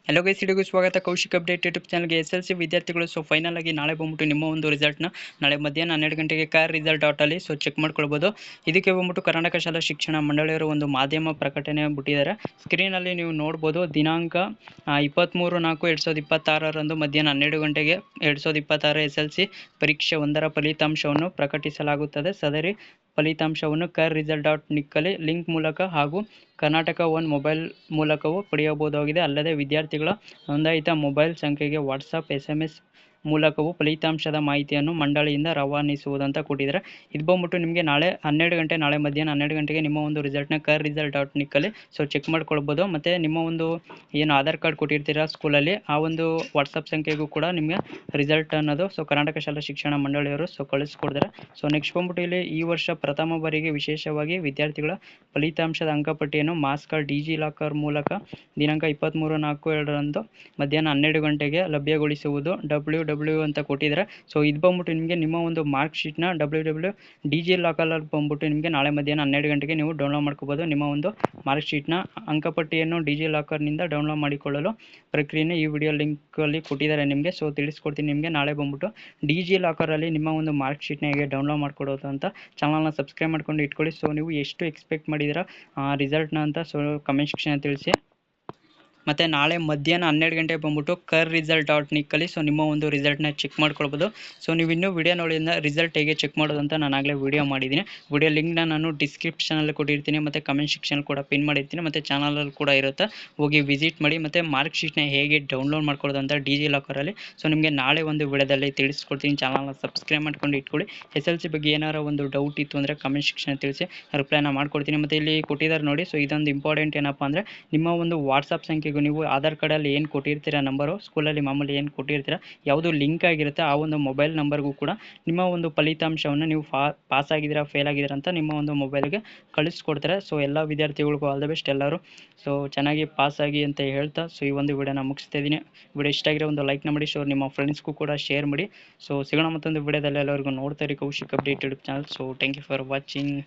Hello guys, ಇಡಿಗೂ ಸ್ವಾಗತ. Kaushik update YouTube ಚಾನಲ್ಗೆ. SLC ವಿದ್ಯಾರ್ಥಿಗಳು ಫೈನಲ್ ಆಗಿ ನಾಳೆ ಬಂದ್ಬಿಟ್ಟು ನಿಮ್ಮ ಒಂದು ರಿಸಲ್ಟ್ನ ನಾಳೆ ಮಧ್ಯಾಹ್ನ 12 ಗಂಟೆಗೆ ಕಾರ್ ರಿಸಲ್ಟ್ ಔಟಲ್ಲಿ ಚೆಕ್ ಮಾಡ್ಕೊಳ್ಬೋದು. ಇದಕ್ಕೆ ಬಂದ್ಬಿಟ್ಟು ಕರ್ನಾಟಕ ಶಾಲಾ ಶಿಕ್ಷಣ ಮಂಡಳಿಯವರು ಒಂದು ಮಾಧ್ಯಮ ಪ್ರಕಟಣೆ ಬಿಟ್ಟಿದ್ದಾರೆ. ಸ್ಕ್ರೀನಲ್ಲಿ ನೀವು ನೋಡ್ಬೋದು. ದಿನಾಂಕ 23/4/2026 ಮಧ್ಯಾಹ್ನ 12 ಗಂಟೆಗೆ 2026 SLC ಪರೀಕ್ಷೆ 1ರ ಫಲಿತಾಂಶವನ್ನು ಪ್ರಕಟಿಸಲಾಗುತ್ತದೆ. ಸದರಿ ಫಲಿತಾಂಶವನ್ನು car-result.nic ಲಿಂಕ್ ಮೂಲಕ ಹಾಗೂ ಕರ್ನಾಟಕ ಒನ್ ಮೊಬೈಲ್ ಮೂಲಕವೂ ಪಡೆಯಬಹುದಾಗಿದೆ. ಅಲ್ಲದೆ ವಿದ್ಯಾರ್ಥಿಗಳ ನೋಂದಾಯಿತ ಮೊಬೈಲ್ ಸಂಖ್ಯೆಗೆ ವಾಟ್ಸಪ್ SMS ಮೂಲಕವೂ ಫಲಿತಾಂಶದ ಮಾಹಿತಿಯನ್ನು ಮಂಡಳಿಯಿಂದ ರವಾನಿಸುವುದಂತ ಕೊಟ್ಟಿದ್ದಾರೆ. ಇದು ಬಂದ್ಬಿಟ್ಟು ನಿಮಗೆ ನಾಳೆ 12 ಗಂಟೆ, ನಾಳೆ ಮಧ್ಯಾಹ್ನ 12 ಗಂಟೆಗೆ ನಿಮ್ಮ ಒಂದು ರಿಸಲ್ಟ್ನ car-result.nic ಚೆಕ್ ಮಾಡ್ಕೊಳ್ಬೋದು. ಮತ್ತು ನಿಮ್ಮ ಒಂದು ಏನು ಆಧಾರ್ ಕಾರ್ಡ್ ಕೊಟ್ಟಿರ್ತೀರಾ ಸ್ಕೂಲಲ್ಲಿ, ಆ ಒಂದು ವಾಟ್ಸಪ್ ಸಂಖ್ಯೆಗೂ ಕೂಡ ನಿಮಗೆ ರಿಸಲ್ಟ್ ಅನ್ನೋದು ಕರ್ನಾಟಕ ಶಾಲಾ ಶಿಕ್ಷಣ ಮಂಡಳಿಯವರು ಕಳಿಸ್ಕೊಡ್ತಾರೆ. ನೆಕ್ಸ್ಟ್ ಬಂದ್ಬಿಟ್ಟು ಇಲ್ಲಿ ಈ ವರ್ಷ ಪ್ರಥಮ ಬಾರಿಗೆ ವಿಶೇಷವಾಗಿ ವಿದ್ಯಾರ್ಥಿಗಳ ಫಲಿತಾಂಶದ ಅಂಕಪಟ್ಟಿಯನ್ನು ಮಾಸ್ ಕಾರ್ಡ್ ಡಿಜಿಲಾಕರ್ ಮೂಲಕ ದಿನಾಂಕ 23/4/2026 ಮಧ್ಯಾಹ್ನ 12 ಗಂಟೆಗೆ ಲಭ್ಯಗೊಳಿಸುವುದು WW ಅಂತ ಕೊಟ್ಟಿದ್ದಾರೆ. ಇದು ಬಂದ್ಬಿಟ್ಟು ನಿಮಗೆ ನಿಮ್ಮ ಒಂದು ಮಾರ್ಕ್ ಶೀಟ್ನ WW ಡಿಜಿಲಾಕರ್ ಬಂದ್ಬಿಟ್ಟು ನಿಮಗೆ ನಾಳೆ ಮಧ್ಯಾಹ್ನ 12 ಗಂಟೆಗೆ ನೀವು ಡೌನ್ಲೋಡ್ ಮಾಡ್ಕೋಬೋದು. ನಿಮ್ಮ ಒಂದು ಮಾರ್ಕ್ ಶೀಟ್ನ ಅಂಕಪಟ್ಟಿಯನ್ನು ಡಿಜಿಲಾಕರ್ನಿಂದ ಡೌನ್ಲೋಡ್ ಮಾಡಿಕೊಳ್ಳಲು ಪ್ರಕ್ರಿಯೆಯನ್ನು ಈ ವಿಡಿಯೋ ಲಿಂಕಲ್ಲಿ ಕೊಟ್ಟಿದ್ದಾರೆ ನಿಮಗೆ. ತಿಳಿಸ್ಕೊಡ್ತೀನಿ ನಿಮಗೆ. ನಾಳೆ ಬಂದ್ಬಿಟ್ಟು ಡಿಜಿಲಾಕರಲ್ಲಿ ನಿಮ್ಮ ಒಂದು ಮಾರ್ಕ್ ಶೀಟ್ನ ಹೇಗೆ ಡೌನ್ಲೋಡ್ ಮಾಡ್ಕೊಡೋದು ಅಂತ ಚಾನಲ್ನ ಸಬ್ಸ್ಕ್ರೈಬ್ ಮಾಡ್ಕೊಂಡು ಇಟ್ಕೊಳ್ಳಿ. ನೀವು ಎಷ್ಟು ಎಕ್ಸ್ಪೆಕ್ಟ್ ಮಾಡಿದ್ದೀರಾ ರಿಸಲ್ಟ್ನ ಅಂತ ಕಮೆಂಟ್ ಸೆಕ್ಷನ್ ತಿಳಿಸಿ. ಮತ್ತು ನಾಳೆ ಮಧ್ಯಾಹ್ನ 12 ಗಂಟೆಗೆ ಬಂದ್ಬಿಟ್ಟು car-result.nic ನಿಮ್ಮ ಒಂದು ರಿಸಲ್ಟ್ನ ಚೆಕ್ ಮಾಡ್ಕೊಳ್ಬೋದು. ನೀವು ಇನ್ನೂ ವಿಡಿಯೋ ನೋಡಿದ ರಿಸಲ್ಟ್ ಹೇಗೆ ಚೆಕ್ ಮಾಡೋದು ಅಂತ ನಾನು ಆಗಲೇ ವಿಡಿಯೋ ಮಾಡಿದ್ದೀನಿ. ವಿಡಿಯೋ ಲಿಂಕ್ನ ನಾನು ಡಿಸ್ಕ್ರಿಪ್ಷನಲ್ಲಿ ಕೊಟ್ಟಿರ್ತೀನಿ ಮತ್ತು ಕಮೆಂಟ್ ಸೆಕ್ಷನ್ ಕೂಡ ಪಿನ್ ಮಾಡಿರ್ತೀನಿ ಮತ್ತು ಚಾನಲಲ್ಲಿ ಕೂಡ ಇರುತ್ತೆ. ಹೋಗಿ ವಿಸಿಟ್ ಮಾಡಿ. ಮತ್ತು ಮಾರ್ಕ್ ಶೀಟ್ನ ಹೇಗೆ ಡೌನ್ಲೋಡ್ ಮಾಡ್ಕೊಳ್ಳೋದು ಅಂತ ಡಿಜಿಲಾಕರಲ್ಲಿ ನಿಮಗೆ ನಾಳೆ ಒಂದು ವಿಡಿಯೋದಲ್ಲಿ ತಿಳಿಸ್ಕೊಡ್ತೀನಿ. ಚಾನಲ್ನ ಸಬ್ಸ್ಕ್ರೈಬ್ ಮಾಡ್ಕೊಂಡು ಇಟ್ಕೊಳ್ಳಿ. SLC ಬಗ್ಗೆ ಏನಾರ ಒಂದು ಡೌಟ್ ಇತ್ತು ಅಂದರೆ ಕಮೆಂಟ್ ಸೆಕ್ಷನ್ ತಿಳಿಸಿ, ರಿಪ್ಲೈನ ಮಾಡ್ಕೊಡ್ತೀನಿ. ಮತ್ತು ಇಲ್ಲಿ ಕೊಟ್ಟಿದ್ದಾರೆ ನೋಡಿ. ಇದೊಂದು ಇಂಪಾರ್ಟೆಂಟ್ ಏನಪ್ಪ ಅಂದರೆ ನಿಮ್ಮ ಒಂದು ವಾಟ್ಸಪ್ ಸಂಖ್ಯೆಗೂ ನೀವು ಆಧಾರ್ ಕಾರ್ಡಲ್ಲಿ ಏನು ಕೊಟ್ಟಿರ್ತೀರ ನಂಬರು, ಸ್ಕೂಲಲ್ಲಿ ಮಾಮೂಲಿ ಏನು ಕೊಟ್ಟಿರ್ತೀರ, ಯಾವುದು ಲಿಂಕ್ ಆಗಿರುತ್ತೆ ಆ ಒಂದು ಮೊಬೈಲ್ ನಂಬರ್ಗೂ ಕೂಡ ನಿಮ್ಮ ಒಂದು ಫಲಿತಾಂಶವನ್ನು ನೀವು ಪಾಸ್ ಆಗಿದ್ದೀರಾ ಫೇಲ್ ಆಗಿದ್ದೀರಾ ಅಂತ ನಿಮ್ಮ ಒಂದು ಮೊಬೈಲ್ಗೆ ಕಳಿಸ್ಕೊಡ್ತಾರೆ. ಎಲ್ಲ ವಿದ್ಯಾರ್ಥಿಗಳಿಗೂ ಆಲ್ ದ ಬೆಸ್ಟ್. ಎಲ್ಲರೂ ಚೆನ್ನಾಗಿ ಪಾಸ್ ಆಗಿ ಅಂತ ಹೇಳ್ತಾ ಈ ಒಂದು ವಿಡಿಯೋನ ಮುಗಿಸ್ತಾ ಇದ್ದೀನಿ. ವಿಡಿಯೋ ಇಷ್ಟ ಆಗಿರೋ ಒಂದು ಲೈಕ್ನ ಮಾಡಿ, ನಿಮ್ಮ ಫ್ರೆಂಡ್ಸ್ಗೂ ಕೂಡ ಶೇರ್ ಮಾಡಿ. ಸಿಗೋಣ ಮತ್ತೊಂದು ವಿಡಿಯೋದಲ್ಲಿ. ಎಲ್ಲರಿಗೂ ನೋಡ್ತಾ ಇರಿ Kaushik update YouTube channel. Thank you for watching.